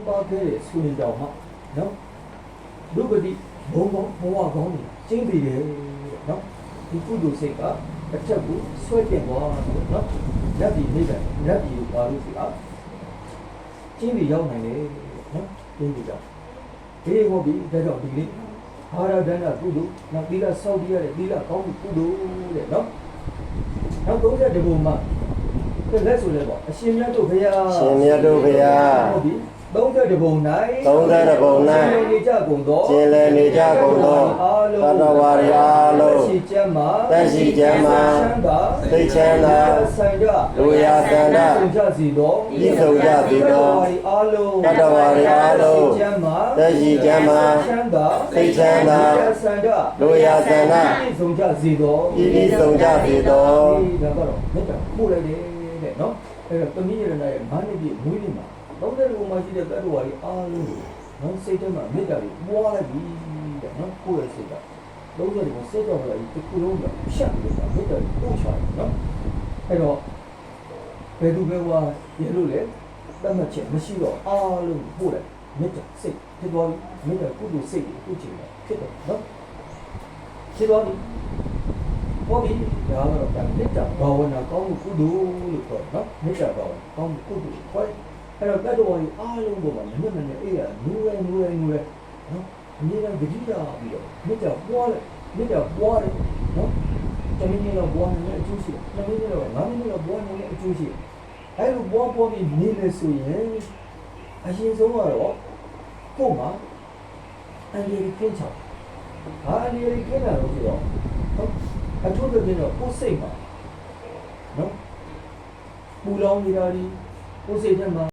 ပါခဲ့တဲ့ဆွေကြောင့်ဟာနော်ဒုက္ခတိဘုံဘဝကောင်းနေကျင်းတည်တယ်နော်ဒီကုသိုလ်စိတ်ကအထက်ကိုဆွဲတင်သွားတယ်နော်လက်ပြီးနေတာလက်ပြီးပါလို့ဒီအားကျင်းပြီးရောက်နိုင်တယ်နော်ကျင်းပြီးကြောင့်ဒီဟောပြီးဒါကြောင့်ဒီနေ့ဘာရဒဏကုသိုလ်နောက်သီလစောင့်တည်ရတဲ့သီလကောင်းမှုကုသိုလ်တဲ့နော်နောက်30ဘုံမှာလက်ဆိုလဲပေါ့အရှင်မြတ်တို့ဘုရားရှင်မြတ်တို့ဘုရားဟုတ်ပြီ30ဘုံ၌30ဘုံ၌နေကြကုန်သောကျင်လည်နေကြကုန်သောသတ္တဝါတွေအားလုံးရှိကျမ်းမှာသိချမ်းသာဆိုင်ကြလူရာသန္တာဆုံးကြစီသောဤဆုံးကြစီသောအားလုံးသတ္တဝါတွေအားလုံးကျမ်းမှာသိချမ်းသာသိချမ်းသာဆိုင်ကြလူရာသန္တာဤဆုံးကြစီသောဤဆုံးကြစီသောဒါကတော့မြတ်တာပို့လိုက်တယ်တဲ့နော်အဲ့တော့တမီးရတဲ့ငါးနှစ်ပြည့်မွေးနေ့မှာ30ဘုံမှာရှိတဲ့တတ္တဝါတွေအားလုံးနော်စိတ်ထဲမှာမေတ္တာတွေပွားလိုက်ပြီတဲ့နော်ကိုယ့်ရဲ့စိတ်က30ဘုံစိတ်ကြောင့်လည်းဒီခုလုံးကဖြတ်ပြီးတော့မေတ္တာတွေပို့ချတယ်နော်အဲ့တော့ဘယ်သူပဲဝါရလို့လေတတ်မှတ်ချက်မရှိတော့အားလုံးပို့လိုက်မေတ္တာစိတ်ဖြစ်သွားပြီမေတ္တာကုသိုလ်စိတ်ကိုချင်တာဖြစ်တယ်နော်ဖြစ်သွားပြီဘောဘီဒါကတော့မေတ္တာဘာဝနာကောင်းမှုကုသိုလ်လို့ခေါ်နော်မေတ္တာဘာဝနာကောင်းမှုကုသိုလ်ခေါ်အဲ့တော့တတ်တော်ကြီးအားလုံးပေါ်မှာမနဲ့အေးရနူးရဲနော်အမြဲတမ်းကြည့်ရပြီးတော့မေတ္တာပွားလိုက်မေတ္တာပွားတယ်နော်တမင်းကြီးတော့ပွားနေတဲ့အကျိုးရှိတယ်တမင်းကြီးတော့ငါမင်းကြီးတော့ပွားနေတဲ့အကျိုးရှိတယ်အဲ့လိုပွားပြီးနေလေဆိုရင်အရင်ဆုံးကတော့ကို့မှာအန်ဒီကင်းချောင်းဟာအန်ဒီကင်းတာလို့ဆိုတော့အထူးသဖြင့်တော့ကိုယ်စိတ်မှာနော်ပူလောင်နေတာဒီကိုယ်စိတ်ထဲမှာ